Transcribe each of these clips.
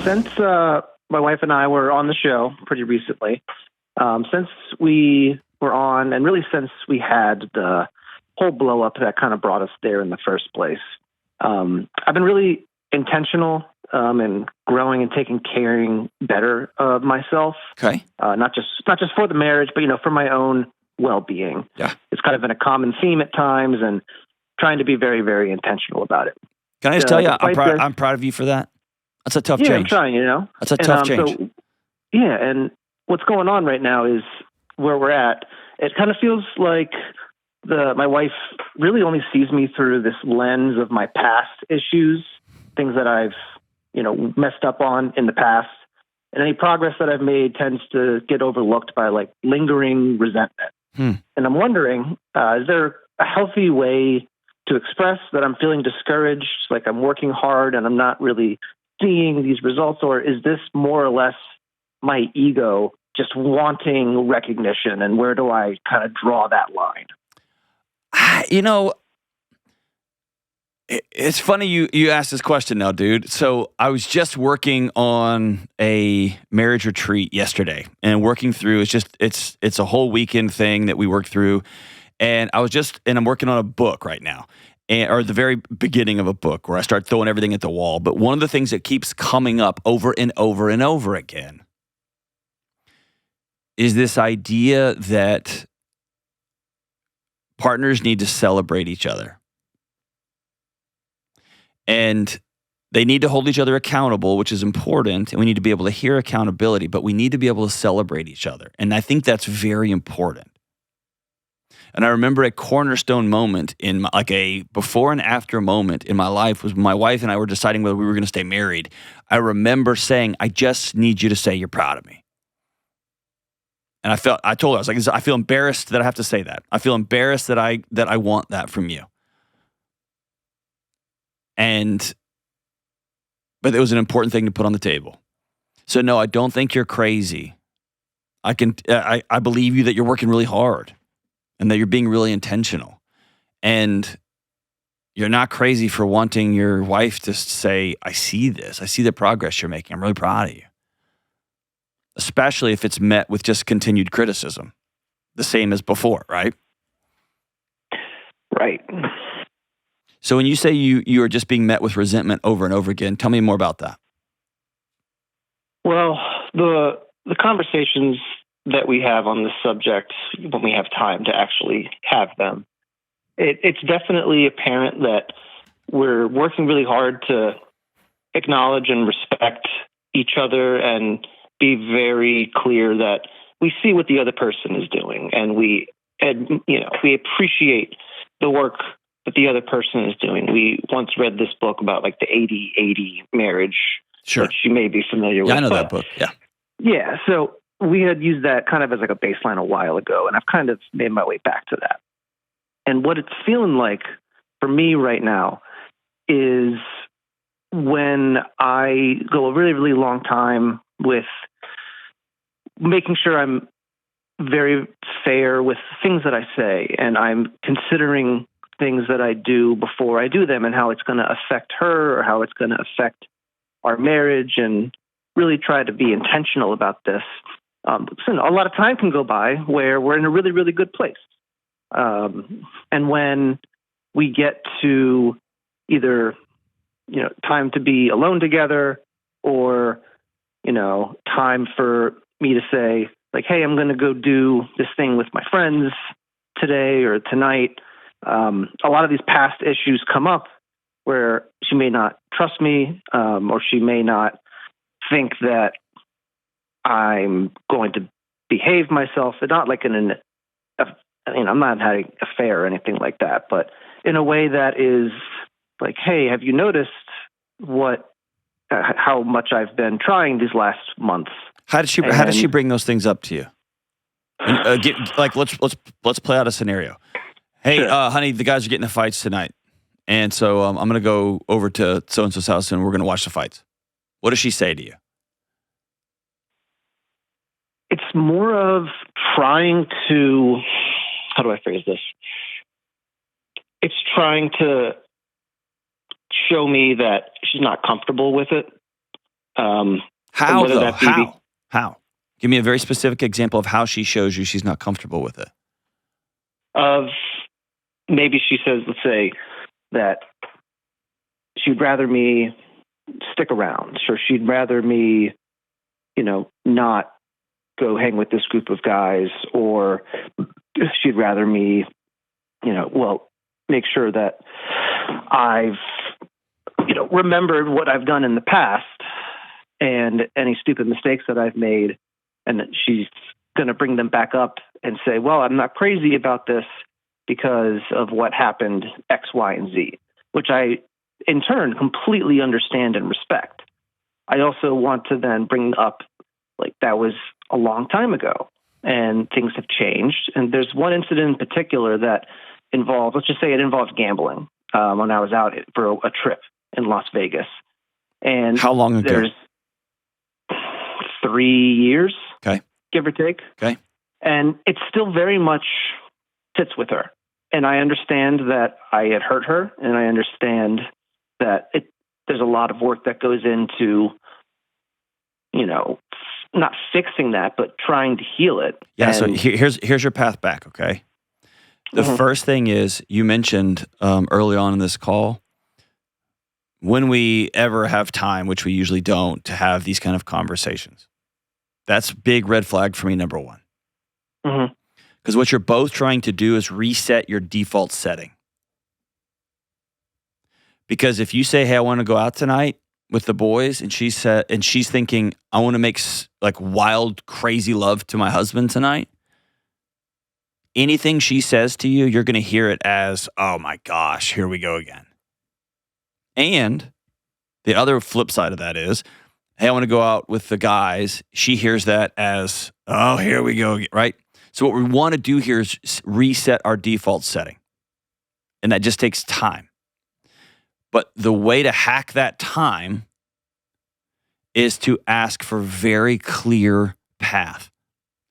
since my wife and I were on the show pretty recently, since we were on, and really since we had the whole blow up that kind of brought us there in the first place, I've been really intentional in growing and caring better of myself. Okay. Not just for the marriage, but for my own well-being. Yeah. It's kind of been a common theme at times, and trying to be very, very intentional about it. Can I just tell you, I'm proud of you for that. That's a tough change. Yeah, I'm trying, That's a tough change. So, yeah, and what's going on right now is where we're at. It kind of feels like my wife really only sees me through this lens of my past issues, things that I've, messed up on in the past. And any progress that I've made tends to get overlooked by like lingering resentment. And I'm wondering, is there a healthy way to express that I'm feeling discouraged, like I'm working hard and I'm not really seeing these results? Or is this more or less my ego just wanting recognition? And where do I kind of draw that line? It's funny you asked this question now, dude. So I was just working on a marriage retreat yesterday, and working through, it's a whole weekend thing that we work through. And I'm working on a book right now, or the very beginning of a book where I start throwing everything at the wall. But one of the things that keeps coming up over and over and over again is this idea that partners need to celebrate each other. And they need to hold each other accountable, which is important. And we need to be able to hear accountability, but we need to be able to celebrate each other. And I think that's very important. And I remember a cornerstone moment in like a before and after moment in my life was when my wife and I were deciding whether we were going to stay married. I remember saying, I just need you to say you're proud of me. And I told her, I was like, I feel embarrassed that I have to say that. I feel embarrassed that I want that from you. But it was an important thing to put on the table. So no, I don't think you're crazy. I believe you that you're working really hard and that you're being really intentional. And you're not crazy for wanting your wife to say, I see this. I see the progress you're making. I'm really proud of you. Especially if it's met with just continued criticism. The same as before, right? Right. So when you say you are just being met with resentment over and over again, tell me more about that. Well, the conversations that we have on this subject, when we have time to actually have them, it's definitely apparent that we're working really hard to acknowledge and respect each other and be very clear that we see what the other person is doing, and we appreciate the work that the other person is doing. We once read this book about like the 80-80 marriage, sure, which you may be familiar with. Yeah, I know that book. Yeah. Yeah. So we had used that kind of as like a baseline a while ago, and I've kind of made my way back to that. And what it's feeling like for me right now is when I go a really, really long time with making sure I'm very fair with things that I say, and I'm considering things that I do before I do them and how it's going to affect her or how it's going to affect our marriage, and really try to be intentional about this. So a lot of time can go by where we're in a really, really good place. And when we get to either, time to be alone together, or, time for me to say like, hey, I'm going to go do this thing with my friends today or tonight. A lot of these past issues come up where she may not trust me, or she may not think that I'm going to behave myself, not like I'm not having an affair or anything like that, but in a way that is like, hey, have you noticed how much I've been trying these last months? How does she bring those things up to you? And, let's play out a scenario. Hey, sure. Honey, the guys are getting in fights tonight. And so I'm going to go over to so-and-so's house and we're going to watch the fights. What does she say to you? It's more of trying to, how do I phrase this? It's trying to show me that she's not comfortable with it. How whether though? that be How? Give me a very specific example of how she shows you she's not comfortable with it. of maybe she says, let's say, that she'd rather me stick around, or she'd rather me, not go hang with this group of guys, or she'd rather me, make sure that I've, remembered what I've done in the past and any stupid mistakes that I've made, and that she's going to bring them back up and say, well, I'm not crazy about this because of what happened X, Y, and Z, which I, in turn, completely understand and respect. I also want to then bring up, like, that was a long time ago and things have changed. And there's one incident in particular that involved, let's just say it involved gambling, when I was out for a trip in Las Vegas. And how long ago? There's 3 years, okay, give or take. Okay. And it still very much sits with her. And I understand that I had hurt her, and I understand that there's a lot of work that goes into, not fixing that, but trying to heal it. Yeah. And So here's your path back. Okay. The first thing is, you mentioned early on in this call, when we ever have time, which we usually don't, to have these kind of conversations. That's big red flag for me, number one. Because what you're both trying to do is reset your default setting. Because if you say, hey, I want to go out tonight with the boys, and she's thinking, I want to make like wild, crazy love to my husband tonight, anything she says to you, you're going to hear it as, oh my gosh, here we go again. And the other flip side of that is, hey, I want to go out with the guys. She hears that as, oh, here we go again, right? So what we want to do here is reset our default setting. And that just takes time. But the way to hack that time is to ask for very clear path.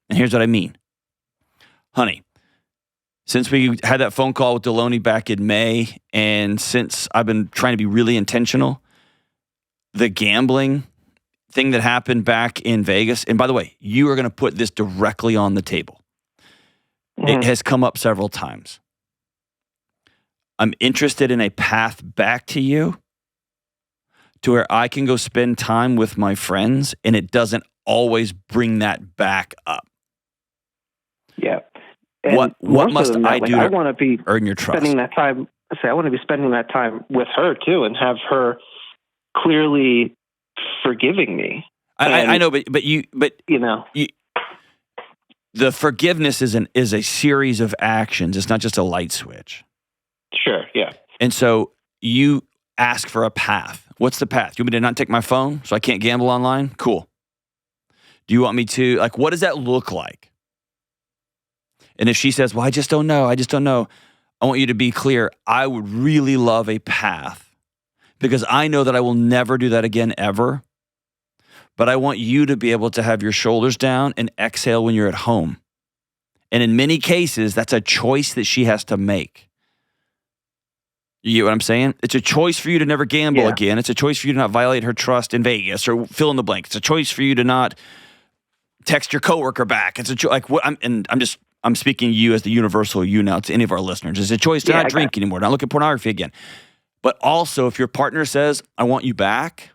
And here's what I mean. Honey, since we had that phone call with Delony back in May, and since I've been trying to be really intentional, the gambling thing that happened back in Vegas, and by the way, you are going to put this directly on the table. It has come up several times. I'm interested in a path back to you to where I can go spend time with my friends, and it doesn't always bring that back up. Yeah. And what must I do I want to be earn your trust? Spending that time. I want to be spending that time with her too, and have her clearly forgiving me. I know, but the forgiveness is a series of actions. It's not just a light switch. Sure. Yeah. And so you ask for a path. What's the path? You want me to not take my phone so I can't gamble online? Cool. Do you want me to, like, what does that look like? And if she says, well, I just don't know. I want you to be clear. I would really love a path because I know that I will never do that again ever. But I want you to be able to have your shoulders down and exhale when you're at home. And in many cases, that's a choice that she has to make. You get what I'm saying? It's a choice for you to never gamble again. It's a choice for you to not violate her trust in Vegas or fill in the blank. It's a choice for you to not text your coworker back. It's I'm speaking to you as the universal you now to any of our listeners. It's a choice to not drink anymore, not look at pornography again. But also, if your partner says, I want you back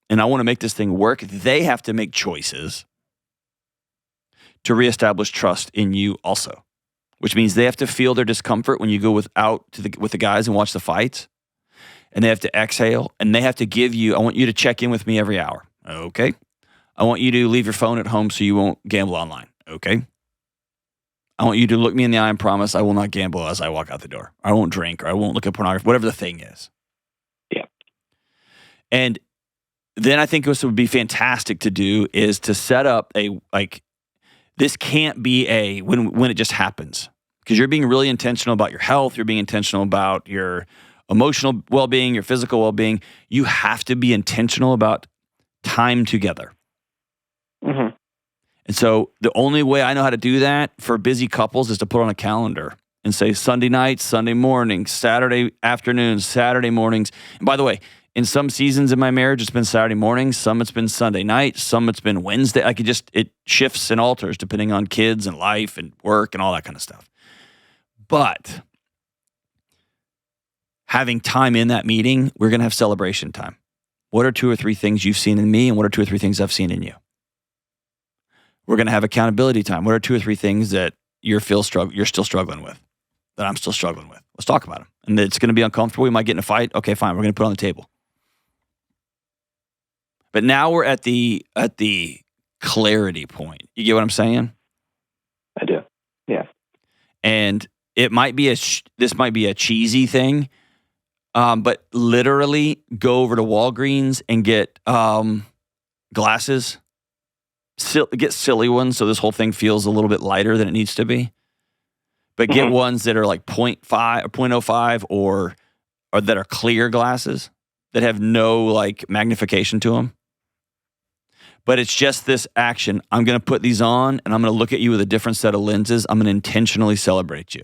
and I want to make this thing work, they have to make choices to reestablish trust in you also, which means they have to feel their discomfort when you go with the guys and watch the fights, and they have to exhale, and they have to give you, I want you to check in with me every hour. Okay. I want you to leave your phone at home so you won't gamble online. Okay. I want you to look me in the eye and promise I will not gamble as I walk out the door. I won't drink, or I won't look at pornography, whatever the thing is. Yeah. And then I think what would be fantastic to do is to set up this can't be when it just happens, because you're being really intentional about your health. You're being intentional about your emotional well-being, your physical well-being. You have to be intentional about time together. Mm-hmm. And so the only way I know how to do that for busy couples is to put on a calendar and say Sunday nights, Sunday mornings, Saturday afternoons, Saturday mornings. And by the way, In some seasons in my marriage, it's been Saturday morning. Some it's been Sunday night. Some it's been Wednesday. Like it shifts and alters depending on kids and life and work and all that kind of stuff. But having time in that meeting, we're going to have celebration time. What are 2 or 3 things you've seen in me, and what are 2 or 3 things I've seen in you? We're going to have accountability time. What are 2 or 3 things that you're still struggling with, that I'm still struggling with? Let's talk about them. And it's going to be uncomfortable. We might get in a fight. Okay, fine. We're going to put it on the table. But now we're at the clarity point. You get what I'm saying? I do. Yeah. And it might be this might be a cheesy thing, but literally go over to Walgreens and get glasses. Get silly ones so this whole thing feels a little bit lighter than it needs to be. But get ones that are like 0.5 or 0.05 or that are clear glasses that have no like magnification to them. But it's just this action. I'm going to put these on and I'm going to look at you with a different set of lenses. I'm going to intentionally celebrate you.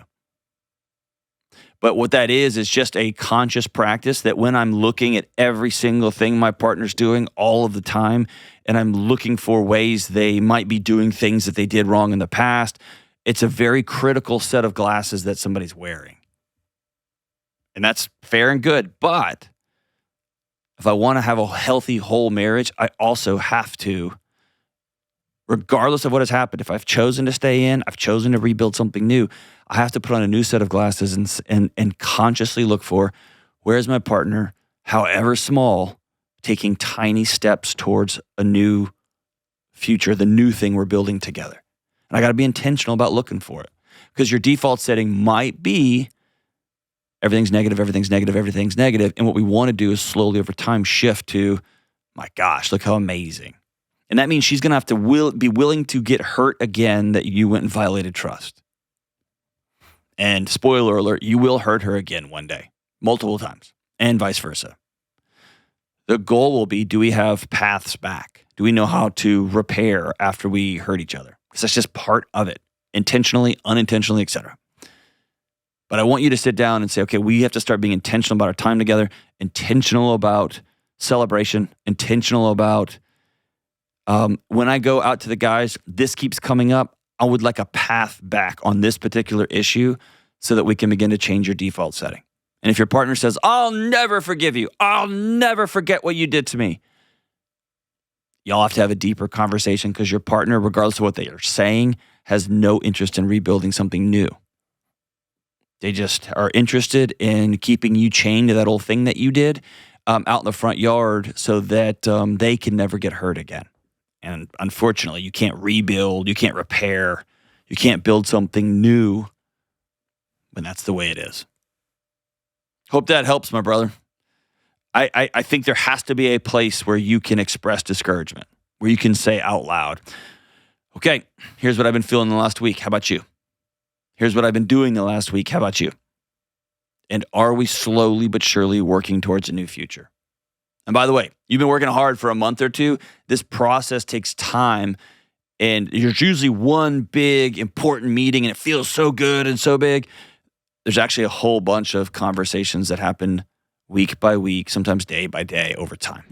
But what that is just a conscious practice that when I'm looking at every single thing my partner's doing all of the time, and I'm looking for ways they might be doing things that they did wrong in the past, it's a very critical set of glasses that somebody's wearing. And that's fair and good. But if I want to have a healthy, whole marriage, I also have to, regardless of what has happened, if I've chosen to stay in, I've chosen to rebuild something new, I have to put on a new set of glasses and consciously look for, where's my partner, however small, taking tiny steps towards a new future, the new thing we're building together. And I got to be intentional about looking for it, because your default setting might be everything's negative, everything's negative, everything's negative. And what we want to do is slowly over time shift to, my gosh, look how amazing. And that means she's going to have to be willing to get hurt again that you went and violated trust. And spoiler alert, you will hurt her again one day, multiple times, and vice versa. The goal will be, do we have paths back? Do we know how to repair after we hurt each other? Because that's just part of it, intentionally, unintentionally, etc. But I want you to sit down and say, okay, we have to start being intentional about our time together, intentional about celebration, intentional about when I go out to the guys, this keeps coming up. I would like a path back on this particular issue so that we can begin to change your default setting. And if your partner says, I'll never forgive you, I'll never forget what you did to me, y'all have to have a deeper conversation, because your partner, regardless of what they are saying, has no interest in rebuilding something new. They just are interested in keeping you chained to that old thing that you did out in the front yard so that they can never get hurt again. And unfortunately, you can't rebuild, you can't repair, you can't build something new when that's the way it is. Hope that helps, my brother. I think there has to be a place where you can express discouragement, where you can say out loud, okay, here's what I've been feeling the last week. How about you? Here's what I've been doing the last week. How about you? And are we slowly but surely working towards a new future? And by the way, you've been working hard for a month or two. This process takes time, and there's usually one big important meeting, and it feels so good and so big. There's actually a whole bunch of conversations that happen week by week, sometimes day by day over time.